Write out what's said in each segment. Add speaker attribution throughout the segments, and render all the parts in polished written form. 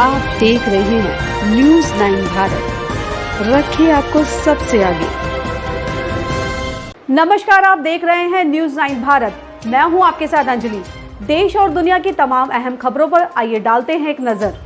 Speaker 1: आप देख रहे हैं न्यूज़ 9 भारत, रखिए आपको सबसे आगे।
Speaker 2: नमस्कार, आप देख रहे हैं न्यूज़ 9 भारत। मैं हूं आपके साथ अंजलि। देश और दुनिया की तमाम अहम खबरों पर आइए डालते हैं एक नजर।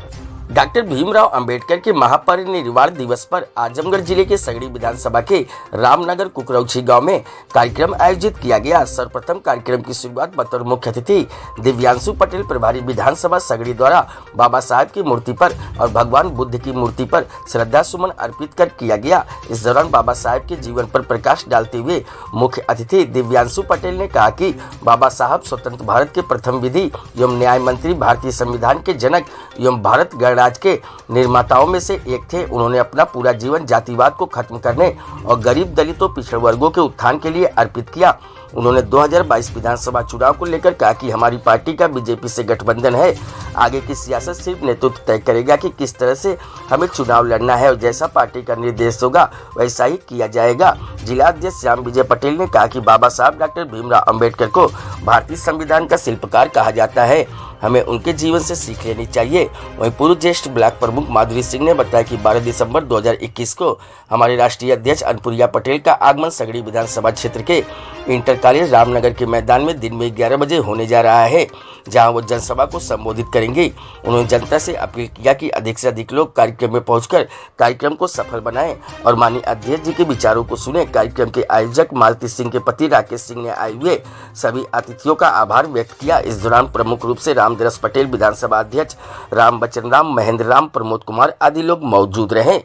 Speaker 3: डॉक्टर भीमराव अंबेडकर के महापरिनिर्वाण दिवस पर आजमगढ़ जिले के सगड़ी विधानसभा के रामनगर कुकरौछी गांव में कार्यक्रम आयोजित किया गया। सर्वप्रथम कार्यक्रम की शुरुआत बतौर मुख्य अतिथि दिव्यांशु पटेल प्रभारी विधानसभा सगड़ी द्वारा बाबा साहब की मूर्ति पर और भगवान बुद्ध की मूर्ति पर श्रद्धा सुमन अर्पित कर किया गया। इस दौरान बाबा साहब के जीवन पर प्रकाश डालते हुए मुख्य अतिथि दिव्यांशु पटेल ने कहा कि बाबा साहब स्वतंत्र भारत के प्रथम विधि एवं न्याय मंत्री, भारतीय संविधान के जनक एवं भारत गणराज्य के निर्माताओं में से एक थे। उन्होंने अपना पूरा जीवन जातिवाद को खत्म करने और गरीब, दलितों, पिछड़े वर्गों के उत्थान के लिए अर्पित किया। उन्होंने 2022 विधानसभा चुनाव को लेकर कहा कि हमारी पार्टी का बीजेपी से गठबंधन है। आगे की सियासत सिर्फ नेतृत्व तय करेगा कि किस तरह से हमें चुनाव लड़ना है और जैसा पार्टी का निर्देश होगा वैसा ही किया जाएगा। जिला अध्यक्ष श्याम विजय पटेल ने कहा कि बाबा साहब डॉक्टर भीमराव अंबेडकर को भारतीय संविधान का शिल्पकार कहा जाता है, हमें उनके जीवन से सीख लेनी चाहिए। वहीं पूर्व ज्येष्ठ ब्लॉक प्रमुख माधुरी सिंह ने बताया कि 12 दिसंबर 2021 को हमारे राष्ट्रीय अध्यक्ष अनुप्रिया पटेल का आगमन सगड़ी विधानसभा क्षेत्र के इंटर कॉलेज रामनगर के मैदान में दिन में 11 बजे होने जा रहा है, जहां वो जनसभा को संबोधित करेंगे। उन्होंने जनता से अपील किया कि अधिक से अधिक लोग कार्यक्रम में पहुंचकर कार्यक्रम को सफल बनाएं और माननीय अध्यक्ष जी के विचारों को सुने। कार्यक्रम के आयोजक मालती सिंह के पति राकेश सिंह ने आए हुए सभी अतिथियों का आभार व्यक्त किया। इस दौरान प्रमुख रूप से रामदरस पटेल, विधानसभा अध्यक्ष राम बचन राम, महेंद्र राम, प्रमोद कुमार आदि लोग मौजूद रहे।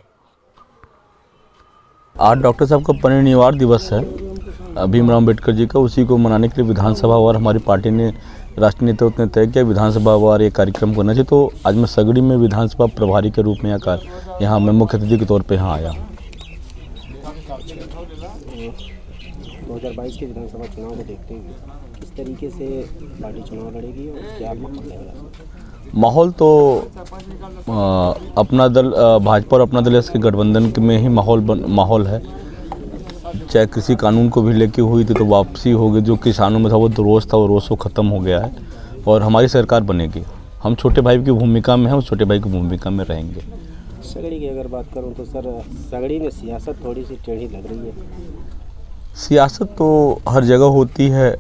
Speaker 4: आज डॉक्टर साहब का परिनिर्वाण दिवस है भीमराव अंबेडकर जी का। उसी को मनाने के लिए विधानसभा और हमारी पार्टी ने, राष्ट्रीय नेतृत्व ने तय किया विधानसभा वार ये कार्यक्रम करना चाहिए। तो आज मैं सगड़ी में विधानसभा प्रभारी के रूप में यहाँ मैं मुख्य अतिथि के तौर पे यहाँ आया हूँ।
Speaker 5: 2022 के विधानसभा चुनाव को देखते हुए किस तरीके से पार्टी चुनाव लड़ेगी और क्या माहौल रहेगा?
Speaker 4: माहौल तो अपना दल भाजपा और अपना दल इसके गठबंधन में ही माहौल है। चाहे कृषि कानून को भी लेके हुई थी तो वापसी हो गई, जो किसानों में था वो तो रोष था, वो रोष वो ख़त्म हो गया है और हमारी सरकार बनेगी। हम छोटे भाई की भूमिका में हैं, उस छोटे भाई की भूमिका में रहेंगे।
Speaker 5: सगड़ी की अगर बात करूं तो सर, सगड़ी में सियासत थोड़ी सी टेढ़ी लग रही है।
Speaker 4: सियासत तो हर जगह होती है,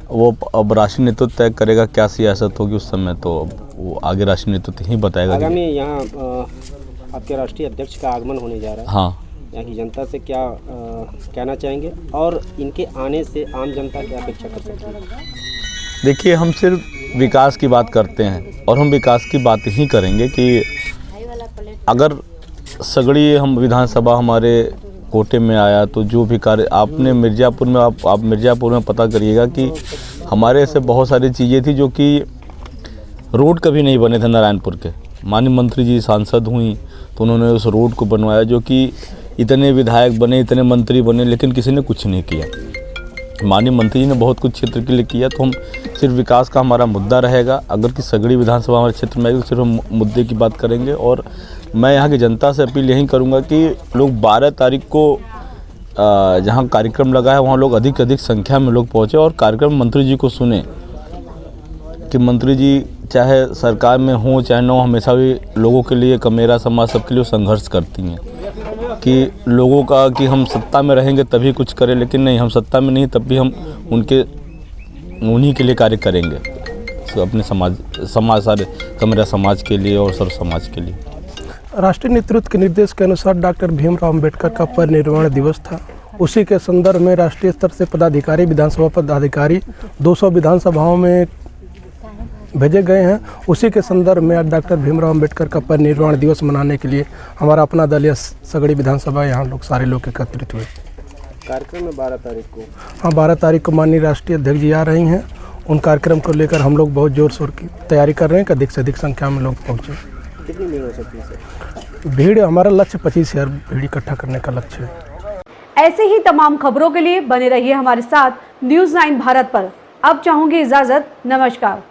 Speaker 4: वो अब राष्ट्रीय नेतृत्व तय करेगा क्या सियासत होगी उस समय, तो वो आगे राष्ट्रीय नेतृत्व ही बताएगा।
Speaker 5: आगामी यहाँ आपके राष्ट्रीय अध्यक्ष का आगमन होने जा रहा है।
Speaker 4: हाँ,
Speaker 5: यहाँ की जनता से क्या कहना चाहेंगे और इनके आने से आम जनता क्या अपेक्षा कर सकती है?
Speaker 4: देखिए, हम सिर्फ विकास की बात करते हैं और हम विकास की बात ही करेंगे कि अगर सगड़ी हम विधानसभा हमारे कोटे में आया तो जो भी कार्य आपने मिर्ज़ापुर में, आप मिर्ज़ापुर में पता करिएगा कि हमारे ऐसे बहुत सारी चीज़ें थी जो कि रोड कभी नहीं बने थे। नारायणपुर के माननीय मंत्री जी सांसद हुई तो उन्होंने उस रोड को बनवाया, जो कि इतने विधायक बने, इतने मंत्री बने, लेकिन किसी ने कुछ नहीं किया। माननीय मंत्री जी ने बहुत कुछ क्षेत्र के लिए किया। तो हम सिर्फ विकास का हमारा मुद्दा रहेगा। अगर कि सगड़ी विधानसभा हमारे क्षेत्र में आएगी तो सिर्फ हम मुद्दे की बात करेंगे। और मैं यहाँ की जनता से अपील यही करूँगा कि लोग 12 तारीख को जहाँ कार्यक्रम लगा है वहाँ लोग अधिक संख्या में लोग पहुँचे और कार्यक्रम मंत्री जी को सुने कि मंत्री जी चाहे सरकार में हो चाहे न हो, हमेशा भी लोगों के लिए, कमेरा समाज सबके लिए संघर्ष करती हैं कि लोगों का कि हम सत्ता में रहेंगे तभी कुछ करें, लेकिन नहीं, हम सत्ता में नहीं तब भी हम उन्हीं के लिए कार्य करेंगे, तो अपने समाज सारे कमेरा समाज के लिए और सर्व समाज के लिए।
Speaker 6: राष्ट्रीय नेतृत्व के निर्देश के अनुसार डॉक्टर भीमराव अंबेडकर का परिनिर्वाण दिवस था। उसी के संदर्भ में राष्ट्रीय स्तर से पदाधिकारी, विधानसभा पदाधिकारी 200 विधानसभाओं में भेजे गए हैं। उसी के संदर्भ में आज डॉक्टर भीमराव अंबेडकर का परिनिर्वाण दिवस मनाने के लिए हमारा अपना दल या सगड़ी विधानसभा यहाँ लोग सारे लोग एकत्रित हुए।
Speaker 5: कार्यक्रम में 12 तारीख को,
Speaker 6: हाँ 12 तारीख को माननीय राष्ट्रीय अध्यक्ष जी आ रही हैं। उन कार्यक्रम को लेकर हम लोग बहुत जोर शोर की तैयारी कर रहे हैं कि अधिक से अधिक संख्या में लोग पहुँचे।
Speaker 5: कितनी भीड़ हो सकती है सर?
Speaker 6: भीड़, हमारा लक्ष्य 25,000 भीड़ इकट्ठा करने का लक्ष्य है।
Speaker 2: ऐसे ही तमाम खबरों के लिए बने रहिए हमारे साथ न्यूज़ 9 भारत पर। अब चाहूंगी इजाजत, नमस्कार।